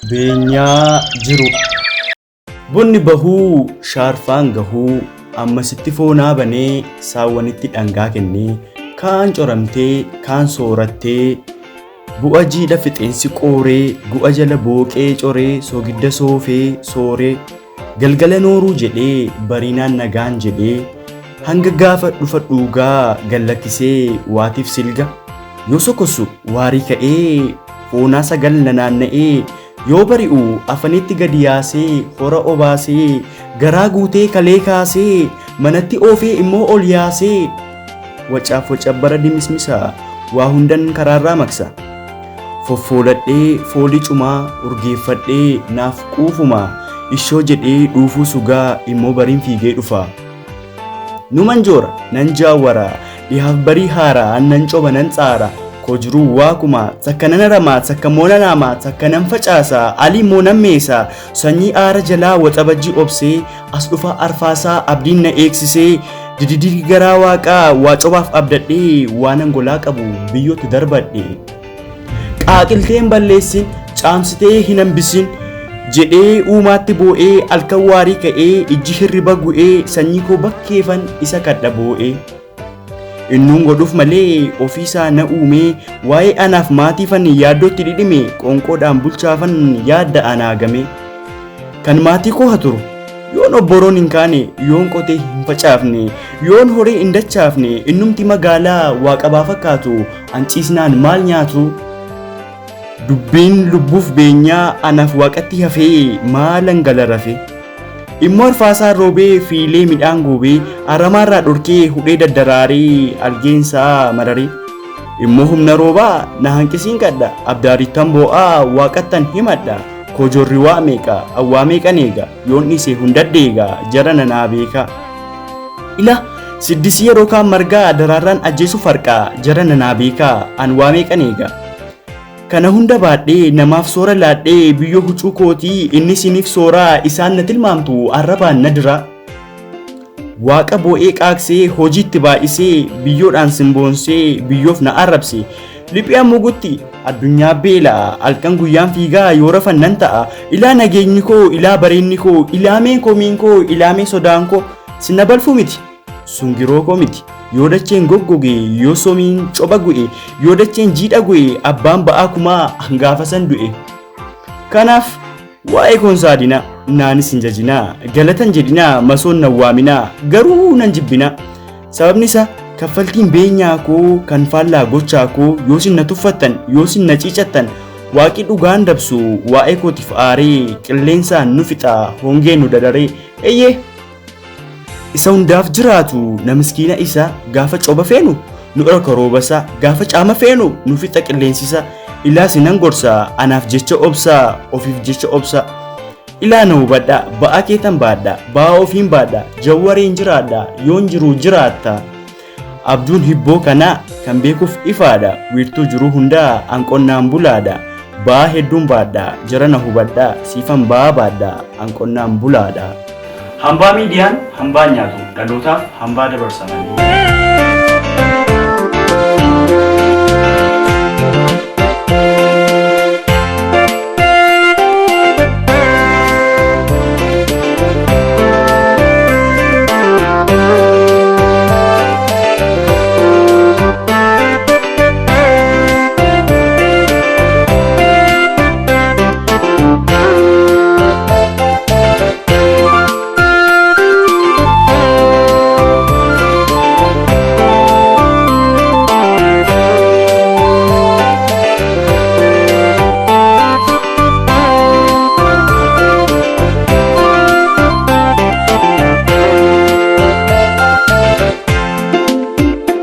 Beenyaa jiru. Bunni bahuu shaarfaan gahuu ammasitti foonaa banee saawwanitti dhangaa kennee kaan coramtee kaan soorattee bu'a jiidha fixeensi qooree gu'a jala booqee coree soogidda soofee sooree galgala nooruu jedhee bariinaan nagaan jedhee hanga gaafa dhufa dhuugaa gallakkisee waatiif silga yoo sokosu waarii ka'ee foonaa sagal nanaanna'ee yoo bari'u afanitti gadi yaasee hora obaasee garaa guutee kalee kaasee manatti oofee immoo ol yaasee wacaaf wacabbara dimismisa waa hundan karaarraa maksa foffooladhee foolii cumaa urgeeffadhee naaf quufuma ishoo jedhee dhuufuu sugaa immoo bariin fiigee dhufa numan joora nan jaawwara dhihaaf barii haaraa nan coba nan tsaara koo jiruu waakuma takka nan ramaa takka moona naamaa takka nan facaasaa alii moonan meesaa sanyii aara jalaa waxabajjii obsee as dhufa arfaasaa abdiin na eegsisee dididii garaa waaqaa waa cobaaf abdadhee waanan golaa qabu biyyootti darbadhe qaaqilteen balleessin caamsitee hin hambisin jedhee uumaatti boo'ee halkan waarii ka'ee ijji hirriba gu'ee sanyii koo bakkeefan isa kadha boo'ee innuun godhuuf malee ofiisaa na uumee waa'ee anaaf maatiifan yaaddootti dhidhime qoonqoodhaan bulchaafan yaadda anaagame kan maatii koo haturu yoon obboroon hin kaane yoon qotee hin facaafne yoon horii hin dachaafne innumti magaalaa waa qabaa fakkaatu anciisnaan maal nyaatu dubbiin lubbuuf beenyaa anaaf waaqatti hafee maalan gala rafe immoo arfaasaa roobee fiilee midhaan goobee aramaarraa dhorkee hudhee daddaraaree algeensaa mararee immoo humna roobaa na hanqisiin qadha abdaarittan boo'aa waaqattan himadha kojoorri waa meeqa awwaa meeqan eega yoon dhiise hundaddeega jara nanaa beeka ila siddisii yeroo kaan margaa daraarraan ajjeesu farqaa jara nanaa beeka an waa meeqan eega kana hunda baadhee namaaf soora laadhee biyyoo huccuu kootii inni siniif sooraa isaan na tilmaamtu arrabaan na dira waaqa boo'ee qaaqsee hojiitti baay'isee biyyoodhaan simboonsee biyyoof na arrabse liphii ammugutti addunyaa beelaa halkan guyyaan fiigaa yoo rafan nan ta'a ilaa nageenyi koo ilaa bareenni koo ilaameen komiin koo ilaamee sodaan koo sinna balfuu miti sungiroo koo miti yoo dacheen goggoge yoo somiin coba gu'e yoo dacheen jiidha gu'e abbaan ba'aa kumaa hangaafa san du'e kanaaf waa'ee koon saadina naanis hin jajinaa galatan jedhinaa masoon nan waaminaa garuu nan jibbina sababni isa kaffaltiin beenyaa koo kan faallaa gochaa koo yoo sin na tuffattan yoo sin na ciicattan waaqi dhugaan dabsu waa'ee kootiif aaree qilleensaan nu fixa hongee nu dadaree eeyyee isa hundaaf jiraatu na miskiina isa gaafa coba feenu nu dhorka roobasa gaafa caama feenu nu fixa qilleensisa ilaa sinan gorsa anaaf jecha obsa ofiif jecha obsa ilaa na hubadha ba'aa keetan baadha ba'aa ofiin baadha jawwareen jiraadha yoon jiruu jiraatta abduun hibboo kanaa kan beekuuf ifaadha wiirtuu jiruu hundaa anqonnaan bulaadha ba'aa hedduun baadha jara na hubadha siifan ba'aa baadha anqonnaan bulaadha hambaa miidiyaan hambaa nyaatu dhalootaaf hambaa dabarsamanii